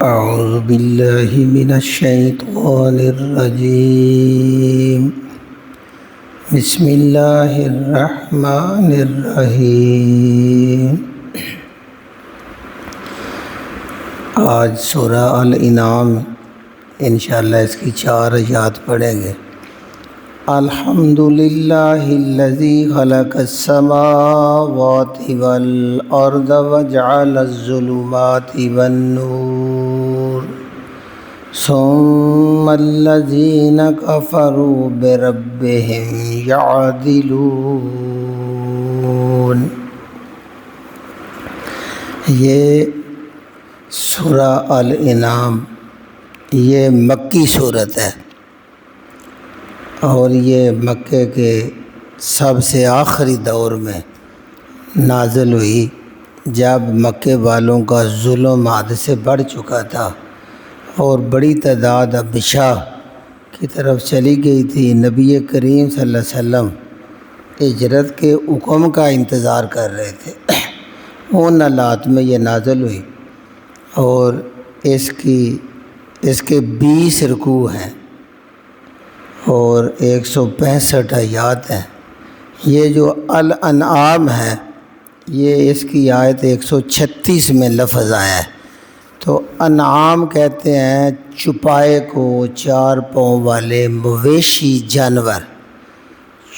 أعوذ بالله من الشيطان الرجيم بسم الله الرحمن الرحیم۔ آج سورہ الانعام انشاءاللہ اس کی 4 آیات پڑھیں گے۔ الحمدللہ الذی خلق السماوات والارض وجعل الظلمات والنور ثم الذین کفروا بربہم یعدلون۔ یہ سورہ الانعام یہ مکی صورت ہے اور یہ مکے کے سب سے آخری دور میں نازل ہوئی، جب مکے والوں کا ظلم حد سے بڑھ چکا تھا اور بڑی تعداد حبشہ کی طرف چلی گئی تھی۔ نبی کریم صلی اللہ علیہ وسلم ہجرت کے حکم کا انتظار کر رہے تھے۔ ان حالات میں یہ نازل ہوئی اور اس کے 20 رکوع ہیں اور 165 آیات ہیں۔ یہ جو الانعام ہے یہ اس کی آیت 136 میں لفظ آیا ہے۔ تو انعام کہتے ہیں چوپائے کو 4 پاؤں والے مویشی جانور۔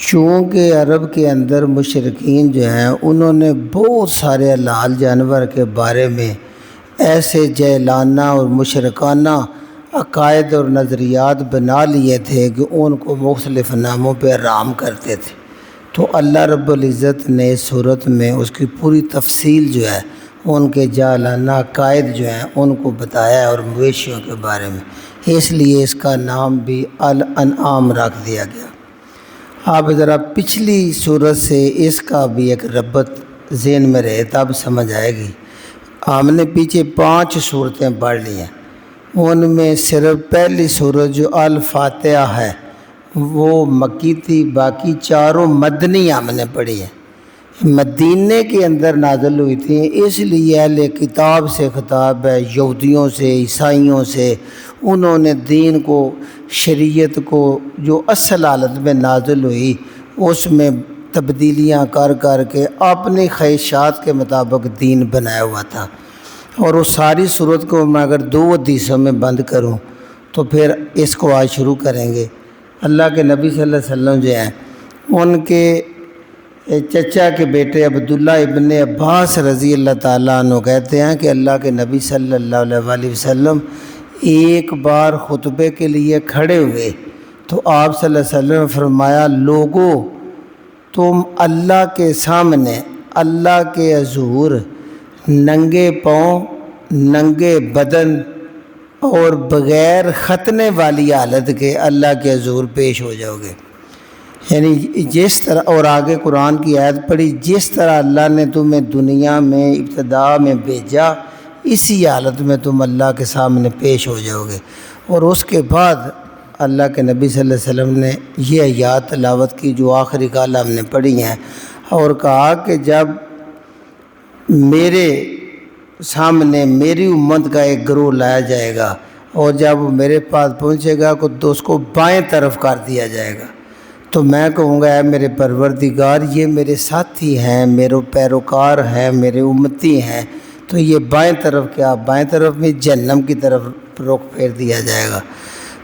چونکہ عرب کے اندر مشرکین جو ہیں انہوں نے بہت سارے حلال جانور کے بارے میں ایسے جہلانہ اور مشرکانہ عقائد اور نظریات بنا لیے تھے کہ ان کو مختلف ناموں پہ حرام کرتے تھے۔ تو اللہ رب العزت نے اس صورت میں اس کی پوری تفصیل جو ہے ان کے جہلانہ عقائد جو ہیں ان کو بتایا اور مویشیوں کے بارے میں، اس لیے اس کا نام بھی الانعام رکھ دیا گیا۔ آپ ذرا پچھلی صورت سے اس کا بھی ایک ربط ذہن میں رہے تب سمجھ آئے گی۔ ہم نے پیچھے 5 صورتیں پڑھ لی ہیں، ان میں صرف پہلی صورت جو الفاتحہ ہے وہ مکی تھی، باقی 4 مدنی ہم نے پڑھی ہیں، مدینے کے اندر نازل ہوئی تھی۔ اس لیے اہل کتاب سے خطاب ہے، یہودیوں سے، عیسائیوں سے۔ انہوں نے دین کو، شریعت کو جو اصل حالت میں نازل ہوئی اس میں تبدیلیاں کر کے اپنی خواہشات کے مطابق دین بنایا ہوا تھا۔ اور وہ ساری صورت کو میں اگر 2 حدیثوں میں بند کروں تو پھر اس کو آج شروع کریں گے۔ اللہ کے نبی صلی اللہ علیہ وسلم جو ہیں ان کے چچا کے بیٹے عبداللہ ابن عباس رضی اللہ تعالیٰ عنہ کہتے ہیں کہ اللہ کے نبی صلی اللہ علیہ وسلم ایک بار خطبے کے لیے کھڑے ہوئے تو آپ صلی اللہ علیہ وسلم نے فرمایا، لوگو تم اللہ کے سامنے، اللہ کے حضور ننگے پاؤں، ننگے بدن اور بغیر ختنے والی حالت کے اللہ کے حضور پیش ہو جاؤ گے۔ یعنی جس طرح، اور آگے قرآن کی آیت پڑھی، جس طرح اللہ نے تمہیں دنیا میں ابتدا میں بھیجا اسی حالت میں تم اللہ کے سامنے پیش ہو جاؤ گے۔ اور اس کے بعد اللہ کے نبی صلی اللہ علیہ وسلم نے یہ آیات تلاوت کی جو آخری کال ہم نے پڑھی ہیں، اور کہا کہ جب میرے سامنے میری امت کا ایک گروہ لایا جائے گا اور جب وہ میرے پاس پہنچے گا تو اس کو بائیں طرف کر دیا جائے گا، تو میں کہوں گا اے میرے پروردگار یہ میرے ساتھی ہیں، میرے پیروکار ہیں، میرے امتی ہیں، تو یہ بائیں طرف کیا، بائیں طرف میں جہنم کی طرف رخ پھیر دیا جائے گا۔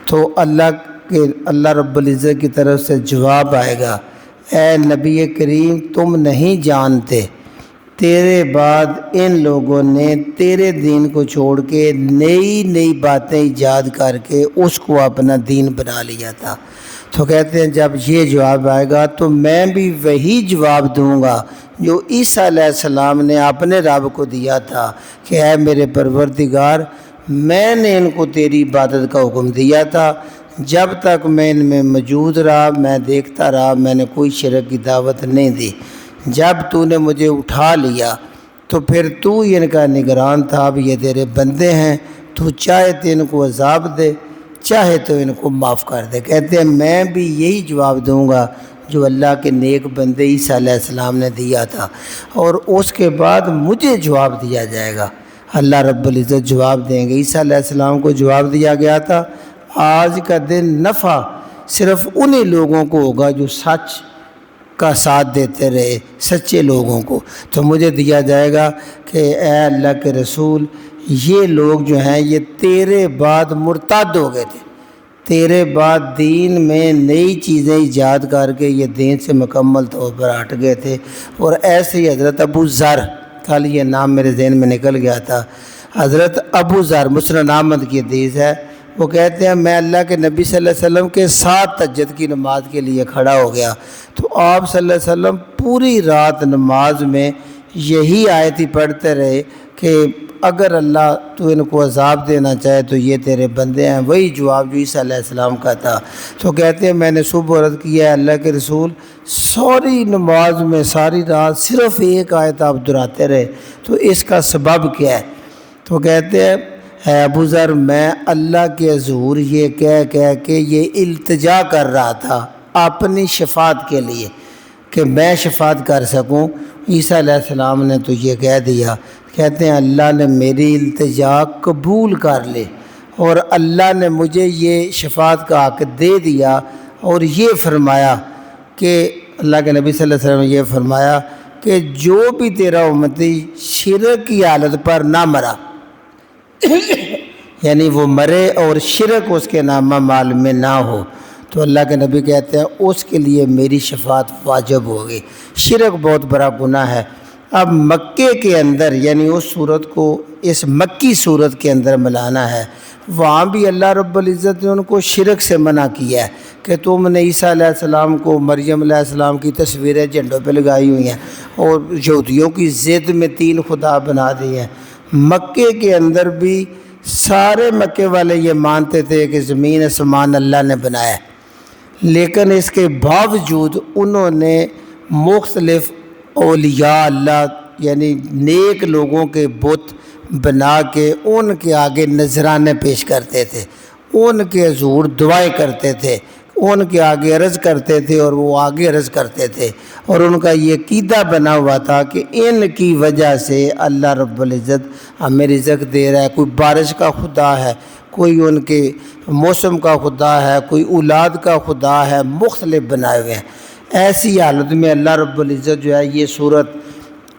تو اللہ رب العزت کی طرف سے جواب آئے گا، اے نبی کریم تم نہیں جانتے تیرے بعد ان لوگوں نے تیرے دین کو چھوڑ کے نئی باتیں ایجاد کر کے اس کو اپنا دین بنا لیا تھا۔ تو کہتے ہیں جب یہ جواب آئے گا تو میں بھی وہی جواب دوں گا جو عیسیٰ علیہ السلام نے اپنے رب کو دیا تھا کہ اے میرے پروردگار میں نے ان کو تیری عبادت کا حکم دیا تھا، جب تک میں ان میں موجود رہا میں دیکھتا رہا، میں نے کوئی شرک کی دعوت نہیں دی۔ جب تو نے مجھے اٹھا لیا تو پھر تو ان کا نگران تھا، اب یہ تیرے بندے ہیں، تو چاہے تو ان کو عذاب دے چاہے تو ان کو معاف کر دے۔ کہتے ہیں میں بھی یہی جواب دوں گا جو اللہ کے نیک بندے عیسیٰ علیہ السلام نے دیا تھا، اور اس کے بعد مجھے جواب دیا جائے گا۔ اللہ رب العزت جواب دیں گے۔ عیسیٰ علیہ السلام کو جواب دیا گیا تھا آج کا دن نفع صرف انہی لوگوں کو ہوگا جو سچ کا ساتھ دیتے رہے، سچے لوگوں کو۔ تو مجھے دیا جائے گا کہ اے اللہ کے رسول، یہ لوگ جو ہیں یہ تیرے بعد مرتد ہو گئے تھے، تیرے بعد دین میں نئی چیزیں ایجاد کر کے یہ دین سے مکمل طور پر ہٹ گئے تھے۔ اور ایسے ہی حضرت ابو ذر، کل یہ نام میرے ذہن میں نکل گیا تھا، حضرت ابو ذر مسند احمد کی حدیث ہے، وہ کہتے ہیں میں اللہ کے نبی صلی اللہ علیہ وسلم کے ساتھ تہجد کی نماز کے لیے کھڑا ہو گیا، تو آپ صلی اللہ علیہ وسلم پوری رات نماز میں یہی آیت ہی پڑھتے رہے کہ اگر اللہ تو ان کو عذاب دینا چاہے تو یہ تیرے بندے ہیں، وہی جواب جو عیسیٰ علیہ السلام کا تھا۔ تو کہتے ہیں میں نے صبح عرض کیا ہے اللہ کے رسول، ساری نماز میں ساری رات صرف ایک آیت آپ دہراتے رہے، تو اس کا سبب کیا ہے؟ تو کہتے ہیں اے ابو ذر، میں اللہ کے حضور یہ کہہ کے یہ التجا کر رہا تھا اپنی شفاعت کے لیے کہ میں شفاعت کر سکوں۔ عیسیٰ علیہ السلام نے تو یہ کہہ دیا، کہتے ہیں اللہ نے میری التجا قبول کر لی اور اللہ نے مجھے یہ شفاعت کا حق دے دیا، اور یہ فرمایا کہ اللہ کے نبی صلی اللہ علیہ وسلم نے یہ فرمایا کہ جو بھی تیرا امتی شرک کی حالت پر نہ مرا، یعنی وہ مرے اور شرک اس کے نامہ مال میں نہ ہو، تو اللہ کے نبی کہتے ہیں اس کے لیے میری شفاعت واجب ہوگی۔ شرک بہت بڑا گناہ ہے۔ اب مکے کے اندر، یعنی اس صورت کو اس مکی صورت کے اندر ملانا ہے، وہاں بھی اللہ رب العزت نے ان کو شرک سے منع کیا ہے کہ تم نے عیسیٰ علیہ السلام کو مریم علیہ السلام کی تصویریں جھنڈوں پہ لگائی ہوئی ہیں اور یہودیوں کی ضد میں 3 خدا بنا دی ہیں۔ مکے کے اندر بھی سارے مکے والے یہ مانتے تھے کہ زمین آسمان اللہ نے بنایا ہے، لیکن اس کے باوجود انہوں نے مختلف اولیاء اللہ یعنی نیک لوگوں کے بت بنا کے ان کے آگے نذرانے پیش کرتے تھے، ان کے حضور دعائیں کرتے تھے، ان کے آگے عرض کرتے تھے اور وہ آگے عرض کرتے تھے، اور ان کا یہ عقیدہ بنا ہوا تھا کہ ان کی وجہ سے اللہ رب العزت ہمیں رزق دے رہا ہے۔ کوئی بارش کا خدا ہے، کوئی ان کے موسم کا خدا ہے، کوئی اولاد کا خدا ہے، مختلف بنائے ہوئے ہیں۔ ایسی حالت میں اللہ رب العزت جو ہے یہ صورت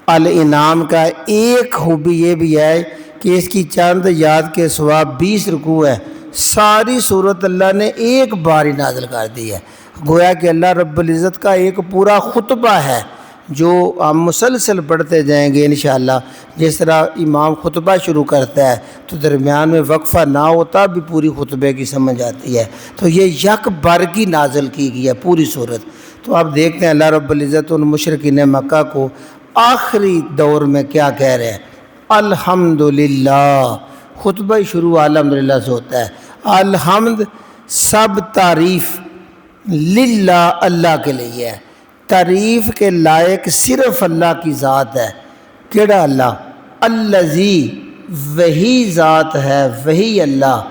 الانعام کا ایک خوبی یہ بھی ہے کہ اس کی چند یاد کے سوا 20 رکوع ہے، ساری صورت اللہ نے ایک بار ہی نازل کر دی ہے، گویا کہ اللہ رب العزت کا ایک پورا خطبہ ہے جو ہم مسلسل پڑھتے جائیں گے انشاءاللہ۔ جس طرح امام خطبہ شروع کرتا ہے تو درمیان میں وقفہ نہ ہوتا بھی پوری خطبے کی سمجھ آتی ہے، تو یہ یک بار کی نازل کی گئی ہے پوری صورت۔ تو آپ دیکھتے ہیں اللہ رب العزت ان مشرکین مکہ کو آخری دور میں کیا کہہ رہے ہیں، الحمدللہ۔ خطبہ شروع الحمدللہ سے ہوتا ہے۔ الحمد سب تعریف للہ اللہ کے لیے ہے، تعریف کے لائق صرف اللہ کی ذات ہے۔ کیڑا اللہ؟ الذی، وہی ذات ہے، وہی اللہ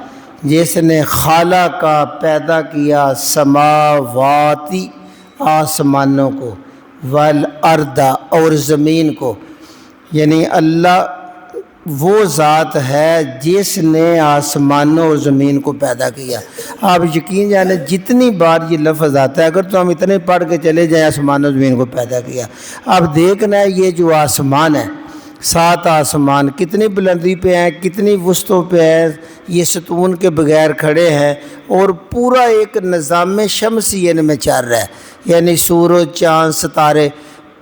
جس نے خالق کا پیدا کیا سماواتی آسمانوں کو، والارض اور زمین کو، یعنی اللہ وہ ذات ہے جس نے آسمانوں اور زمین کو پیدا کیا۔ آپ یقین جانے جتنی بار یہ لفظ آتا ہے، اگر تو ہم اتنے پڑھ کے چلے جائیں آسمانوں اور زمین کو پیدا کیا، اب دیکھنا ہے یہ جو آسمان ہے، 7 آسمان کتنی بلندی پہ ہیں، کتنی وسطوں پہ ہیں، یہ ستون کے بغیر کھڑے ہیں، اور پورا ایک نظام شمسی ان میں چل رہا ہے، یعنی سورج، چاند، ستارے،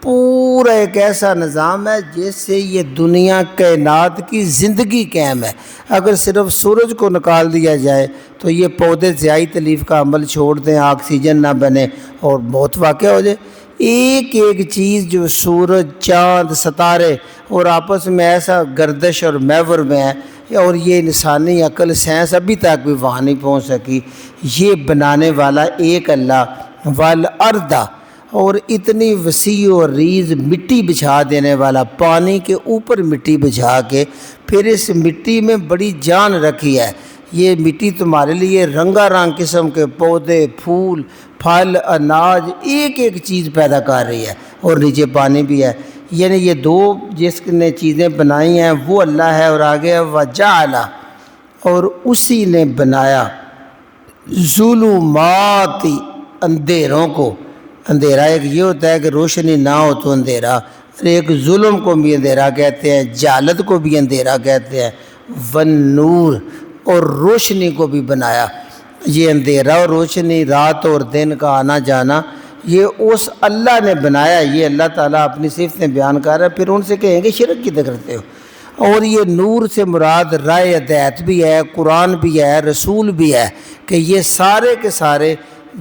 پورا ایک ایسا نظام ہے جس سے یہ دنیا کائنات کی زندگی قائم ہے۔ اگر صرف سورج کو نکال دیا جائے تو یہ پودے ضیائی تلیف کا عمل چھوڑ دیں، آکسیجن نہ بنے اور موت واقع ہو جائے۔ ایک ایک چیز جو سورج، چاند، ستارے اور آپس میں ایسا گردش اور محور میں ہے، اور یہ انسانی عقل سائنس ابھی تک بھی وہاں نہیں پہنچ سکی، یہ بنانے والا ایک اللہ، والارض، اور اتنی وسیع و ریز مٹی بچھا دینے والا، پانی کے اوپر مٹی بچھا کے پھر اس مٹی میں بڑی جان رکھی ہے۔ یہ مٹی تمہارے لیے رنگا رنگ قسم کے پودے، پھول، پھل، اناج، ایک ایک چیز پیدا کر رہی ہے، اور نیچے پانی بھی ہے۔ یعنی یہ دو جس نے چیزیں بنائی ہیں وہ اللہ ہے، اور آگے وجعل، اور اسی نے بنایا ظلمات، اندھیروں کو۔ اندھیرا ایک یہ ہوتا ہے کہ روشنی نہ ہو تو اندھیرا، اور ایک ظلم کو بھی اندھیرا کہتے ہیں، جہالت کو بھی اندھیرا کہتے ہیں، والنور، اور روشنی کو بھی بنایا۔ یہ اندھیرا اور روشنی، رات اور دن کا آنا جانا، یہ اس اللہ نے بنایا۔ یہ اللہ تعالیٰ اپنی صفتیں بیان کر رہا ہے، پھر ان سے کہیں گے شرک کدھر کرتے ہو۔ اور یہ نور سے مراد رائے ہدایت بھی ہے، قرآن بھی ہے، رسول بھی ہے، کہ یہ سارے کے سارے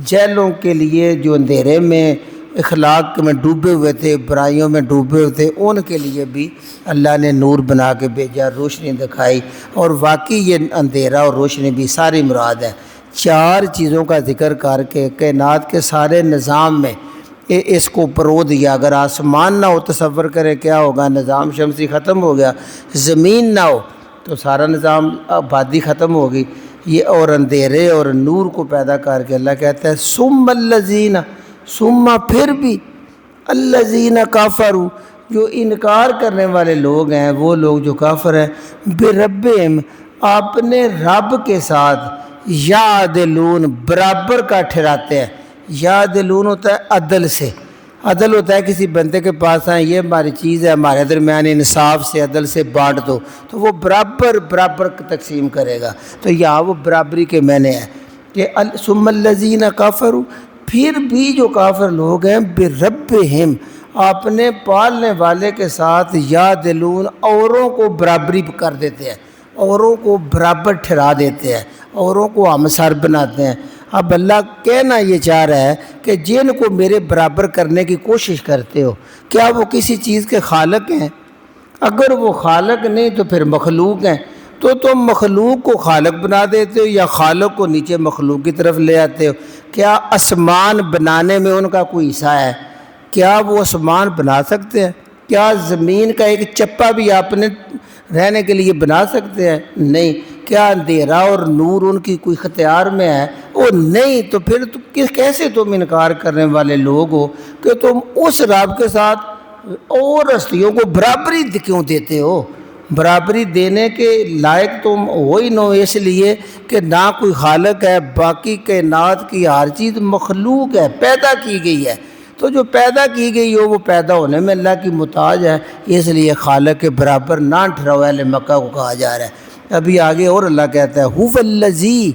جہلوں کے لیے جو اندھیرے میں اخلاق میں ڈوبے ہوئے تھے، برائیوں میں ڈوبے ہوئے تھے، ان کے لیے بھی اللہ نے نور بنا کے بھیجا، روشنی دکھائی۔ اور واقعی یہ اندھیرا اور روشنی بھی ساری مراد ہے۔ چار چیزوں کا ذکر کر کے کائنات کے سارے نظام میں اس کو پرو دیا۔ اگر آسمان نہ ہو تصور کرے کیا ہوگا، نظام شمسی ختم ہو گیا، زمین نہ ہو تو سارا نظام آبادی ختم ہوگی۔ یہ اور اندھیرے اور نور کو پیدا کر کے اللہ کہتا ہے ثم الذین، ثم پھر بھی، الذین کافروا، جو انکار کرنے والے لوگ ہیں، وہ لوگ جو کافر ہیں، بربہم، اپنے رب کے ساتھ، یعدلون، برابر کا ٹھہراتے ہیں۔ یعدلون ہوتا ہے عدل سے، عدل ہوتا ہے کسی بندے کے پاس آئیں یہ ہماری چیز ہے، ہمارے درمیان انصاف سے عدل سے بانٹ دو، تو وہ برابر تقسیم کرے گا۔ تو یہاں وہ برابری کے معنی ہے کہ ثم الذین کافروا، پھر بھی جو کافر لوگ ہیں، بربہم، اپنے پالنے والے کے ساتھ، یعدلون، اوروں کو برابری کر دیتے ہیں، اوروں کو برابر ٹھہرا دیتے ہیں، اوروں کو ہمسر بناتے ہیں۔ اب اللہ کہنا یہ چاہ رہا ہے کہ جن کو میرے برابر کرنے کی کوشش کرتے ہو، کیا وہ کسی چیز کے خالق ہیں؟ اگر وہ خالق نہیں تو پھر مخلوق ہیں، تو تم مخلوق کو خالق بنا دیتے ہو، یا خالق کو نیچے مخلوق کی طرف لے آتے ہو۔ کیا آسمان بنانے میں ان کا کوئی حصہ ہے؟ کیا وہ آسمان بنا سکتے ہیں؟ کیا زمین کا ایک چپا بھی آپ نے رہنے کے لیے بنا سکتے ہیں؟ نہیں۔ کیا اندھیرا اور نور ان کی کوئی اختیار میں ہے؟ وہ نہیں۔ تو پھر کیسے تم انکار کرنے والے لوگ ہو کہ تم اس رب کے ساتھ اور ہستیوں کو برابری کیوں دیتے ہو؟ برابری دینے کے لائق تم ہو ہی نو، اس لیے کہ نہ کوئی خالق ہے، باقی کائنات کی ہر چیز مخلوق ہے، پیدا کی گئی ہے۔ تو جو پیدا کی گئی ہو وہ پیدا ہونے میں اللہ کی محتاج ہے، اس لیے خالق کے برابر نہ ٹھہراؤ، اہل مکہ کو کہا جا رہا ہے۔ ابھی آگے اور اللہ کہتا ہے هو الذی،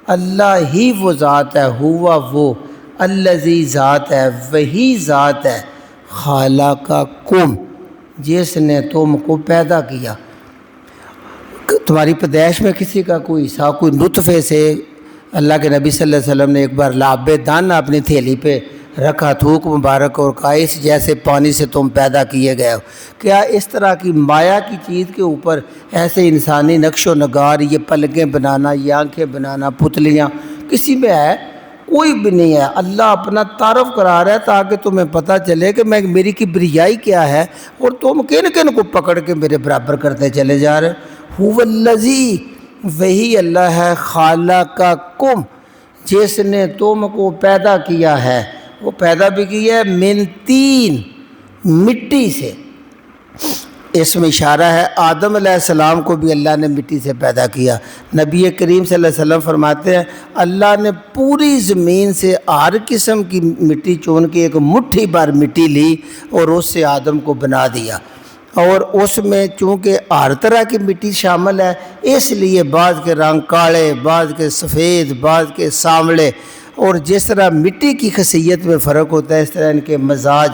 اللہ ہی وہ ذات ہے، ہوا وہ، الذی ذات ہے، وہی ذات ہے، خالقکم، جس نے تم کو پیدا کیا۔ تمہاری پیدائش میں کسی کا کوئی حصہ، کوئی نطفے سے اللہ کے نبی صلی اللہ علیہ وسلم نے ایک بار لعاب دانہ اپنی تھیلی پہ رکھا، تھوک مبارک، اور کہا اس جیسے پانی سے تم پیدا کیے گئے ہو۔ کیا اس طرح کی مایا کی چیز کے اوپر ایسے انسانی نقش و نگار، یہ پلکیں بنانا، یہ آنکھیں بنانا، پتلیاں، کسی میں ہے؟ کوئی بھی نہیں ہے۔ اللہ اپنا تعارف کرا رہا ہے تاکہ تمہیں پتہ چلے کہ میری کبریائی کیا ہے، اور تم کن کو پکڑ کے میرے برابر کرتے چلے جا رہے۔ هو الذی، وہی اللہ ہے، خالقکم، جس نے تم کو پیدا کیا ہے۔ وہ پیدا بھی کیا ہے من طین، مٹی سے۔ اس میں اشارہ ہے آدم علیہ السلام کو بھی اللہ نے مٹی سے پیدا کیا۔ نبی کریم صلی اللہ علیہ وسلم فرماتے ہیں اللہ نے پوری زمین سے ہر قسم کی مٹی چون کے ایک مٹھی بھر مٹی لی اور اس سے آدم کو بنا دیا، اور اس میں چونکہ ہر طرح کی مٹی شامل ہے، اس لیے بعض کے رنگ کالے، بعض کے سفید، بعض کے سانولے، اور جس طرح مٹی کی خاصیت میں فرق ہوتا ہے اس طرح ان کے مزاج،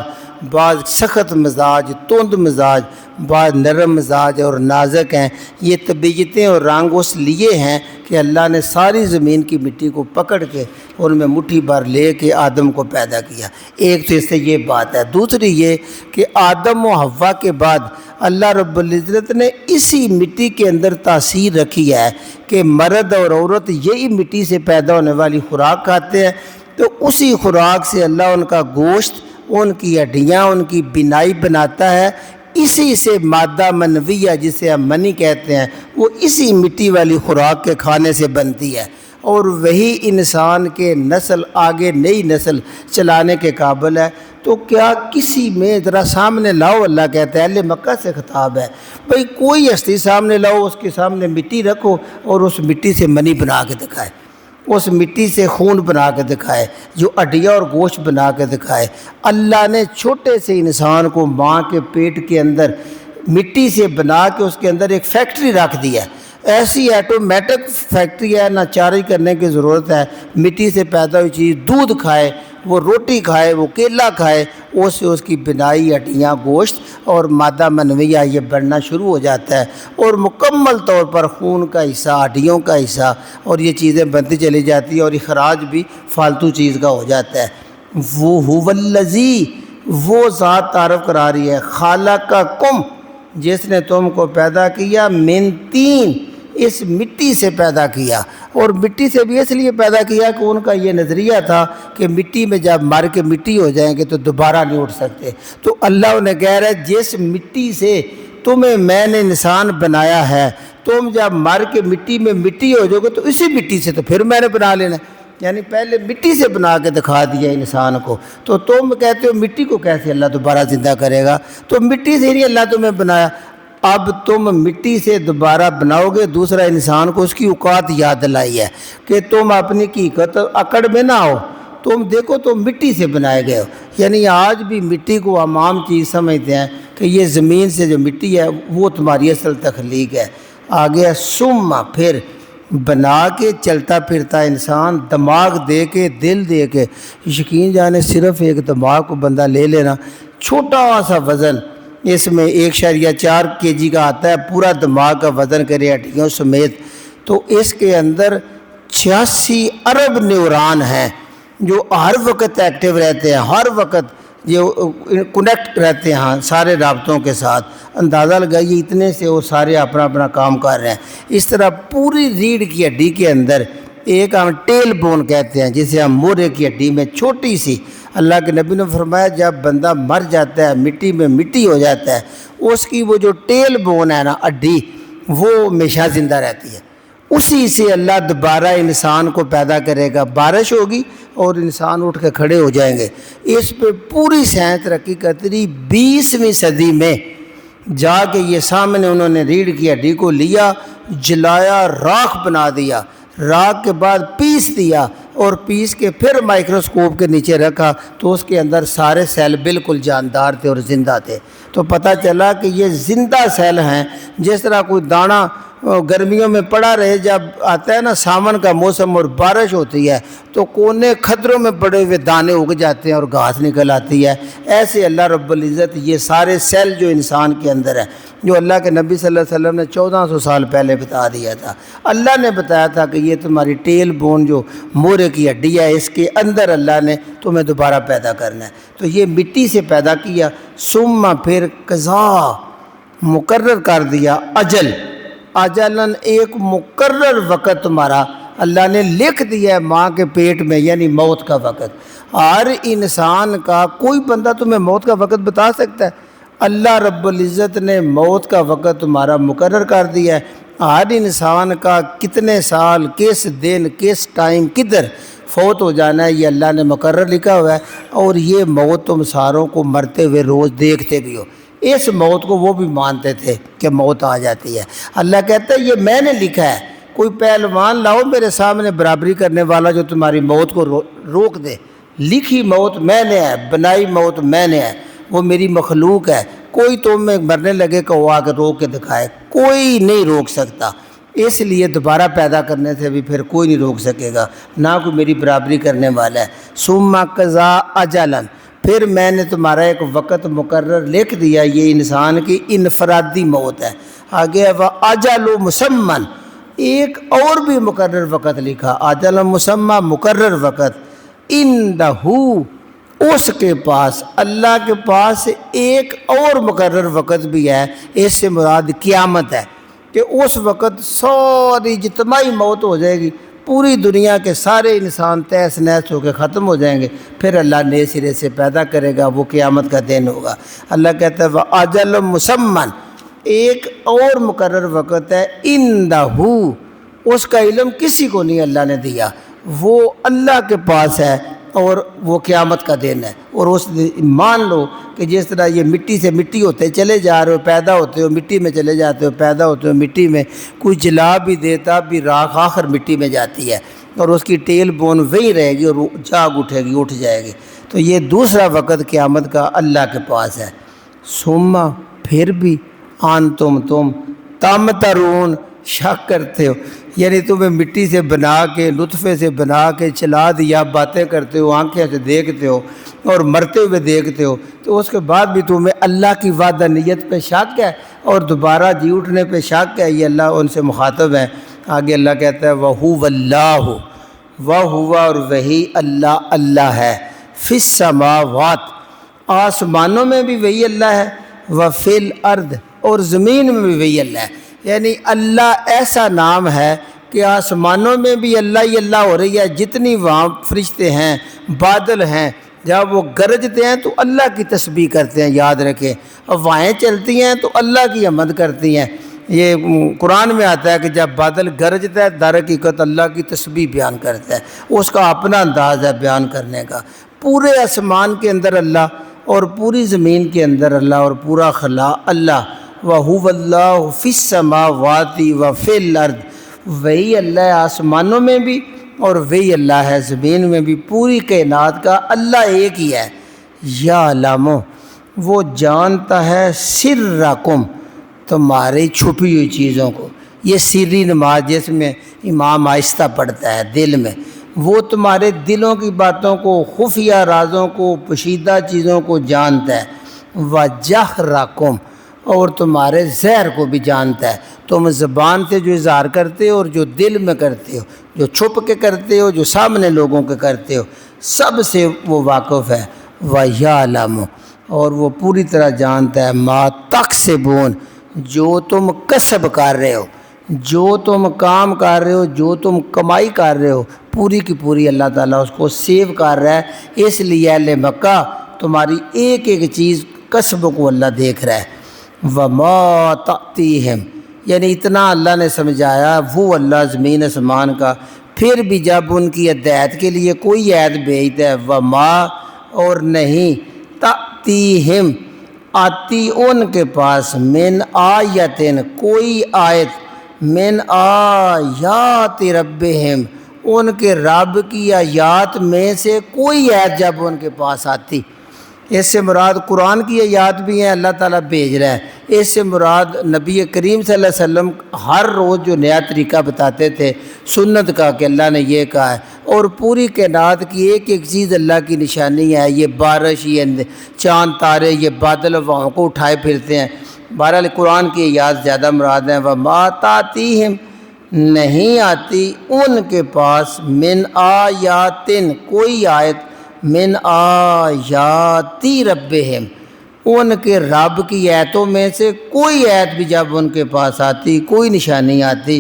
بعض سخت مزاج، تند مزاج، بعض نرم مزاج اور نازک ہیں۔ یہ طبیعتیں اور رنگ اس لیے ہیں کہ اللہ نے ساری زمین کی مٹی کو پکڑ کے ان میں مٹھی بھر لے کے آدم کو پیدا کیا۔ ایک تو اس سے یہ بات ہے۔ دوسری یہ کہ آدم و حوا کے بعد اللہ رب العزت نے اسی مٹی کے اندر تاثیر رکھی ہے کہ مرد اور عورت یہی مٹی سے پیدا ہونے والی خوراک کھاتے ہیں، تو اسی خوراک سے اللہ ان کا گوشت، ان کی ہڈیاں، ان کی بینائی بناتا ہے۔ اسی سے مادہ منویہ جسے ہم منی کہتے ہیں، وہ اسی مٹی والی خوراک کے کھانے سے بنتی ہے۔ اور وہی انسان کے نسل آگے نئی نسل چلانے کے قابل ہے، تو کیا کسی میں ذرا سامنے لاؤ، اللہ کہتا ہے، اہل مکہ سے خطاب ہے، بھئی کوئی ہستی سامنے لاؤ، اس کے سامنے مٹی رکھو اور اس مٹی سے منی بنا کے دکھائے، اس مٹی سے خون بنا کے دکھائے، جو ہڈیاں اور گوشت بنا کے دکھائے۔ اللہ نے چھوٹے سے انسان کو ماں کے پیٹ کے اندر مٹی سے بنا کے اس کے اندر ایک فیکٹری رکھ دیا ہے، ایسی ایٹومیٹک فیکٹری ہے، نہ چارج کرنے کی ضرورت ہے، مٹی سے پیدا ہوئی چیز دودھ کھائے، وہ روٹی کھائے، وہ کیلا کھائے، اس سے اس کی بنائی، ہڈیاں، گوشت اور مادہ منویہ یہ بڑھنا شروع ہو جاتا ہے، اور مکمل طور پر خون کا حصہ، ہڈیوں کا حصہ، اور یہ چیزیں بنتی چلی جاتی ہیں، اور اخراج بھی فالتو چیز کا ہو جاتا ہے۔ وہ هو الذی، وہ ذات تعارف کرا رہی ہے، خالقکم، جس نے تم کو پیدا کیا، من طین، اس مٹی سے پیدا کیا، اور مٹی سے بھی اس لیے پیدا کیا کہ ان کا یہ نظریہ تھا کہ مٹی میں جب مر کے مٹی ہو جائیں گے تو دوبارہ نہیں اٹھ سکتے، تو اللہ انہیں کہہ رہا ہے جس مٹی سے تمہیں میں نے انسان بنایا ہے، تم جب مر کے مٹی میں مٹی ہو جاؤ گے تو اسی مٹی سے تو پھر میں نے بنا لینا ہے، یعنی پہلے مٹی سے بنا کے دکھا دیا انسان کو، تو تم کہتے ہو مٹی کو کیسے اللہ دوبارہ زندہ کرے گا، تو مٹی سے ہی اللہ تمہیں بنایا، اب تم مٹی سے دوبارہ بناؤ گے۔ دوسرا انسان کو اس کی اوقات یاد دلائی ہے کہ تم اپنی حقیقت اکڑ میں نہ ہو، تم دیکھو تم مٹی سے بنائے گئے ہو، یعنی آج بھی مٹی کو ہم عام چیز سمجھتے ہیں کہ یہ زمین سے جو مٹی ہے وہ تمہاری اصل تخلیق ہے۔ آگے ثم، پھر بنا کے چلتا پھرتا انسان، دماغ دے کے، دل دے کے، یقین جانے صرف ایک دماغ کو بندہ لے لینا، چھوٹا سا وزن اس میں 1.4 kg کا آتا ہے، پورا دماغ کا وزن کرے ہڈیوں سمیت، تو اس کے اندر 86 ارب نیوران ہیں جو ہر وقت ایکٹیو رہتے ہیں، ہر وقت جو کنیکٹ رہتے ہیں سارے رابطوں کے ساتھ۔ اندازہ لگائیے اتنے سے وہ سارے اپنا اپنا کام کر رہے ہیں۔ اس طرح پوری ریڑھ کی ہڈی کے اندر ایک ہم ٹیل بون کہتے ہیں، جسے ہم مورے کی ہڈی میں چھوٹی سی، اللہ کے نبی نے فرمایا جب بندہ مر جاتا ہے، مٹی میں مٹی ہو جاتا ہے، اس کی وہ جو ٹیل بون ہے نا ہڈی، وہ ہمیشہ زندہ رہتی ہے، اسی سے اللہ دوبارہ انسان کو پیدا کرے گا، بارش ہوگی اور انسان اٹھ کے کھڑے ہو جائیں گے۔ اس پہ پوری سائنس ترقی کرتی رہی، 20ویں صدی میں جا کے یہ سامنے انہوں نے ریڑھ کی ہڈی کو لیا، جلایا، راکھ بنا دیا، راکھ کے بعد پیس دیا، اور پیس کے پھر مائکروسکوپ کے نیچے رکھا تو اس کے اندر سارے سیل بالکل جاندار تھے اور زندہ تھے، تو پتہ چلا کہ یہ زندہ سیل ہیں۔ جس طرح کوئی دانہ گرمیوں میں پڑا رہے، جب آتا ہے نا ساون کا موسم اور بارش ہوتی ہے تو کونے خطروں میں پڑے ہوئے دانے اگ جاتے ہیں اور گھاس نکل آتی ہے، ایسے اللہ رب العزت یہ سارے سیل جو انسان کے اندر ہے، جو اللہ کے نبی صلی اللہ علیہ وسلم نے 1400 سال پہلے بتا دیا تھا، اللہ نے بتایا تھا کہ یہ تمہاری ٹیل بون جو مورے کی ہڈی ہے، اس کے اندر اللہ نے تمہیں دوبارہ پیدا کرنا ہے، تو یہ مٹی سے پیدا کیا، ثم پھر قضا، مقرر کر دیا، اجلن، ایک مقرر وقت تمہارا اللہ نے لکھ دیا ہے ماں کے پیٹ میں، یعنی موت کا وقت۔ ہر انسان کا، کوئی بندہ تمہیں موت کا وقت بتا سکتا ہے؟ اللہ رب العزت نے موت کا وقت تمہارا مقرر کر دیا ہے، ہر انسان کا کتنے سال، کس دن، کس ٹائم، کدھر فوت ہو جانا ہے، یہ اللہ نے مقرر لکھا ہوا ہے، اور یہ موت تم ساروں کو مرتے ہوئے روز دیکھتے بھی ہو، اس موت کو وہ بھی مانتے تھے کہ موت آ جاتی ہے۔ اللہ کہتا ہے یہ میں نے لکھا ہے، کوئی پہلوان لاؤ میرے سامنے برابری کرنے والا جو تمہاری موت کو روک دے، لکھی موت میں نے ہے، بنائی موت میں نے ہے، وہ میری مخلوق ہے، کوئی تم میں مرنے لگے کہ وہ آ کے روک کے دکھائے، کوئی نہیں روک سکتا، اس لیے دوبارہ پیدا کرنے سے بھی پھر کوئی نہیں روک سکے گا، نہ کوئی میری برابری کرنے والا ہے۔ ثم قضا اجلا، پھر میں نے تمہارا ایک وقت مقرر لکھ دیا، یہ انسان کی انفرادی موت ہے۔ آگے اجل مسمى، ایک اور بھی مقرر وقت لکھا، اجل مسمى، مقرر وقت، عندہ، اس کے پاس، اللہ کے پاس ایک اور مقرر وقت بھی ہے، اس سے مراد قیامت ہے، کہ اس وقت ساری اجتماعی موت ہو جائے گی، پوری دنیا کے سارے انسان تہس نہس ہو کے ختم ہو جائیں گے، پھر اللہ نئے سرے سے پیدا کرے گا، وہ قیامت کا دن ہوگا۔ اللہ کہتا ہے وَأَجَلٌ مُّسَمًّى، ایک اور مقرر وقت ہے، عندہ، اس کا علم کسی کو نہیں اللہ نے دیا، وہ اللہ کے پاس ہے، اور وہ قیامت کا دن ہے۔ اور اس مان لو کہ جس طرح یہ مٹی سے مٹی ہوتے چلے جا رہے ہو، پیدا ہوتے ہو مٹی میں چلے جاتے ہو، پیدا ہوتے ہو مٹی میں، کوئی جلا بھی دیتا بھی راکھ آخر مٹی میں جاتی ہے، اور اس کی ٹیل بون وہی رہے گی اور جاگ اٹھے گی، اٹھ جائے گی۔ تو یہ دوسرا وقت قیامت کا اللہ کے پاس ہے۔ ثم پھر بھی تم تمترون شک کرتے ہو، یعنی تمہیں مٹی سے بنا کے، نطفے سے بنا کے چلا دیا، باتیں کرتے ہو، آنکھیں سے دیکھتے ہو اور مرتے ہوئے دیکھتے ہو، تو اس کے بعد بھی تمہیں اللہ کی وحدانیت پہ شک ہے اور دوبارہ جی اٹھنے پہ شک ہے۔ یہ اللہ ان سے مخاطب ہے۔ آگے اللہ کہتا ہے وَهُوَ اللَّهُ، وہ ہوا اور وہی اللہ اللہ ہے، فی السماوات، آسمانوں میں بھی وہی اللہ ہے، وفی الارض، اور زمین میں بھی وہی اللہ ہے۔ یعنی اللہ ایسا نام ہے کہ آسمانوں میں بھی اللہ ہی اللہ ہو رہی ہے، جتنی وہاں فرشتے ہیں، بادل ہیں، جب وہ گرجتے ہیں تو اللہ کی تسبیح کرتے ہیں، یاد رکھیں، اور ہوائیں چلتی ہیں تو اللہ کی حمد کرتی ہیں۔ یہ قرآن میں آتا ہے کہ جب بادل گرجتا ہے در حقیقت اللہ کی تسبیح بیان کرتا ہے، اس کا اپنا انداز ہے بیان کرنے کا۔ پورے آسمان کے اندر اللہ، اور پوری زمین کے اندر اللہ، اور پورا خلا اللہ۔ وَهُوَ اللَّهُ فِي السَّمَاوَاتِ وَفِي الْأَرْضِ، وہی اللہ ہے آسمانوں میں بھی اور وہی اللہ ہے زمین میں بھی، پوری کائنات کا اللہ ایک ہی ہے۔ یعلم، وہ جانتا ہے، سرکم، تمہاری چھپی ہوئی چیزوں کو۔ یہ سری نماز جس میں امام آہستہ پڑھتا ہے دل میں، وہ تمہارے دلوں کی باتوں کو، خفیہ رازوں کو، پوشیدہ چیزوں کو جانتا ہے۔ وَجَہْرَکُمْ، اور تمہارے زہر کو بھی جانتا ہے، تم زبان سے جو اظہار کرتے ہو اور جو دل میں کرتے ہو، جو چھپ کے کرتے ہو، جو سامنے لوگوں کے کرتے ہو، سب سے وہ واقف ہے۔ وَيَعْلَمُ، اور وہ پوری طرح جانتا ہے، مَا تَکْسِبُونَ، جو تم کسب کر رہے ہو، جو تم کام کر رہے ہو، جو تم کمائی کر رہے ہو، پوری کی پوری اللہ تعالیٰ اس کو سیو کر رہا ہے۔ اس لیے اہل مکہ تمہاری ایک ایک چیز کسب کو اللہ دیکھ رہا ہے۔ وَمَا تَأْتِيهِمْ، یعنی اتنا اللہ نے سمجھایا وہ اللہ زمین آسمان کا، پھر بھی جب ان کی ہدایت کے لیے کوئی آیت بھیجتا ہے، وَمَا، اور نہیں، تَأْتِيهِمْ، آتی ان کے پاس، من آیتن، کوئی آیت، من آیات ربہم، ان کے رب کی آیات میں سے کوئی آیت جب ان کے پاس آتی، اس سے مراد قرآن کی آیات بھی ہیں، اللہ تعالیٰ بھیج رہا ہے۔ اس سے مراد نبی کریم صلی اللہ علیہ وسلم ہر روز جو نیا طریقہ بتاتے تھے سنت کا کہ اللہ نے یہ کہا ہے، اور پوری کائنات کی ایک ایک چیز اللہ کی نشانی ہے، یہ بارش، یہ چاند تارے، یہ بادل ہواؤں کو اٹھائے پھرتے ہیں۔ بہرحال قرآن کی آیات زیادہ مراد ہیں۔ وَمَا تَأْتِيهِمْ، نہیں آتی ان کے پاس، من آیاتن، کوئی آیت، من آیاتی ربہم، ان کے رب کی آیتوں میں سے کوئی آیت بھی جب ان کے پاس آتی، کوئی نشانی آتی،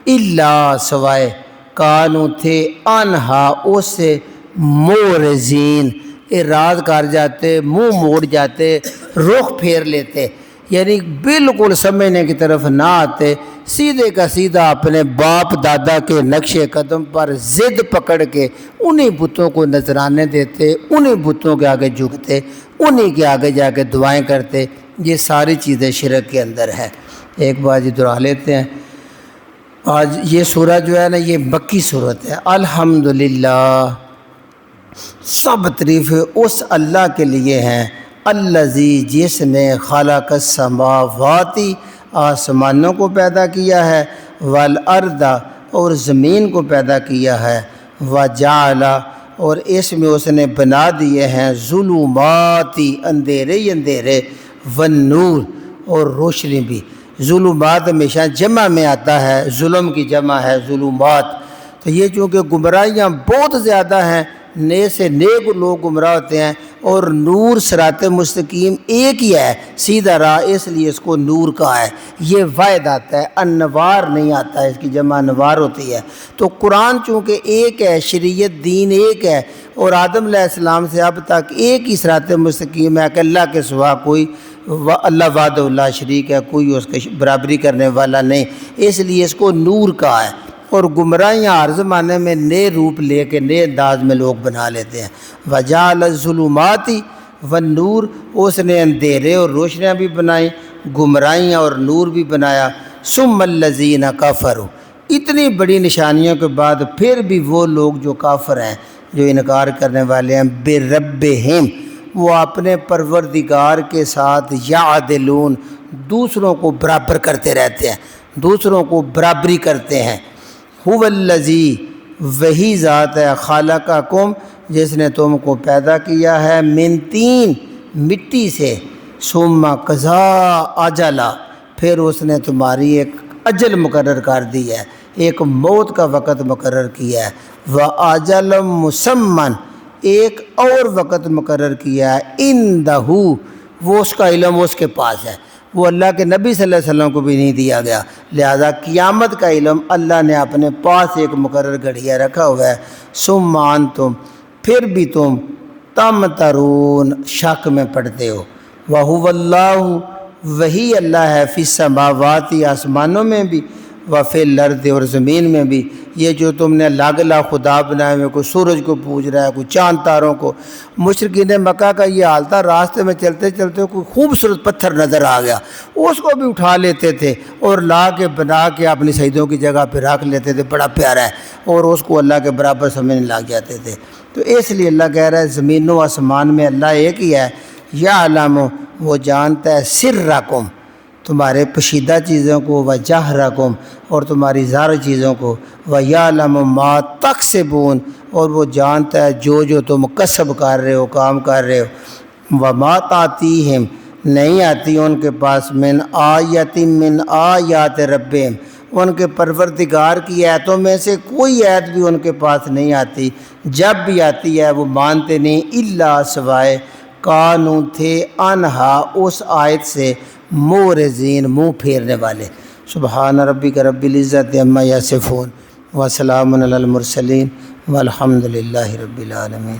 الا، سوائے، کانو، تھے، انہا، اس سے، مورزین، اعراض کر جاتے، منہ موڑ جاتے، رخ پھیر لیتے، یعنی بالکل سمجھنے کی طرف نہ آتے، سیدھے کا سیدھا اپنے باپ دادا کے نقش قدم پر ضد پکڑ کے انہی بتوں کو نذرانے دیتے، انہی بتوں کے آگے جھکتے، انہی کے آگے جا کے دعائیں کرتے۔ یہ ساری چیزیں شرک کے اندر ہے۔ ایک بات یہ دہرا لیتے ہیں، آج یہ سورہ جو ہے نا، یہ مکی صورت ہے۔ الحمدللہ، سب تعریفیں اس اللہ کے لیے ہیں، الذی، جس نے، خلق السماوات، آسمانوں کو پیدا کیا ہے، والارض، اور زمین کو پیدا کیا ہے، وجعل، اور اس میں اس نے بنا دیے ہیں، ظلمات، اندھیرے ہی اندھیرے، والنور، اور روشنی بھی۔ ظلمات ہمیشہ جمع میں آتا ہے، ظلم کی جمع ہے ظلمات۔ تو یہ چونکہ گمراہیاں بہت زیادہ ہیں، نئے سے نیک لوگ گمراہ ہوتے ہیں، اور نور صراط مستقیم ایک ہی ہے، سیدھا راہ، اس لیے اس کو نور کہا ہے۔ یہ واحد آتا ہے، انوار نہیں آتا ہے، اس کی جمع انوار ہوتی ہے۔ تو قرآن چونکہ ایک ہے، شریعت دین ایک ہے، اور آدم علیہ السلام سے اب تک ایک ہی صراط مستقیم ہے کہ اللہ کے سوا کوئی، اللہ وحدہ لا شریک ہے، کوئی اس کے برابری کرنے والا نہیں، اس لیے اس کو نور کہا ہے۔ اور گمراہیاں ہر زمانے میں نئے روپ لے کے نئے انداز میں لوگ بنا لیتے ہیں۔ وجعل الظلمات والنور، اس نے اندھیرے اور روشنیاں بھی بنائیں، گمراہیاں اور نور بھی بنایا۔ ثم الذین کفروا، اتنی بڑی نشانیوں کے بعد پھر بھی وہ لوگ جو کافر ہیں، جو انکار کرنے والے ہیں، بربہم، وہ اپنے پروردگار کے ساتھ یعدلون، دوسروں کو برابر کرتے رہتے ہیں، دوسروں کو برابری کرتے ہیں۔ هو الذی، وہی ذات ہے، خلقکم، جس نے تم کو پیدا کیا ہے، من طین، مٹی سے، ثم قضا اجلا، پھر اس نے تمہاری ایک اجل مقرر کر دی ہے، ایک موت کا وقت مقرر کیا ہے، وَأَجَلٌ مُّسَمًّى، ایک اور وقت مقرر کیا ہے، عِندَهُ، وہ اس کا علم اس کے پاس ہے، وہ اللہ کے نبی صلی اللہ علیہ وسلم کو بھی نہیں دیا گیا، لہذا قیامت کا علم اللہ نے اپنے پاس ایک مقرر گھڑیا رکھا ہوا ہے۔ ثم انتم، پھر بھی تم تمترون، شک میں پڑتے ہو۔ وَهُوَ اللَّهُ، وہی اللہ ہے، فی السماوات، آسمانوں میں بھی، وفی الارض، اور زمین میں بھی۔ یہ جو تم نے الگ الگ خدا بنائے ہوئے، کوئی سورج کو پوج رہا ہے، کوئی چاند تاروں کو، مشرکین مکہ کا یہ حال تھا، راستے میں چلتے چلتے کوئی خوبصورت پتھر نظر آ گیا، اس کو بھی اٹھا لیتے تھے اور لا کے بنا کے اپنی سجدوں کی جگہ پہ رکھ لیتے تھے، بڑا پیارا ہے، اور اس کو اللہ کے برابر سمجھنے لگ جاتے تھے۔ تو اس لیے اللہ کہہ رہا ہے زمین و آسمان میں اللہ ایک ہی ہے، یعلم، وہ جانتا ہے، سرکم، تمہارے پشیدہ چیزوں کو، وجہرکم، اور تمہاری ظاہر چیزوں کو، ویعلم ما تکسبون، اور وہ جانتا ہے جو تم کسب کر رہے ہو، کام کر رہے ہو۔ وما تاتیہم، نہیں آتی ان کے پاس، من آیت من آیات ربہم، ان کے پروردگار کی آیتوں میں سے کوئی آیت بھی ان کے پاس نہیں آتی، جب بھی آتی ہے وہ مانتے نہیں، الا سوائے کانوں تھے انہا، اس آیت سے مورزین، منہ پھیرنے والے۔ سبحان ربک رب العزت عما یصفون، وسلام علی المرسلین، والحمد للہ رب العالمین۔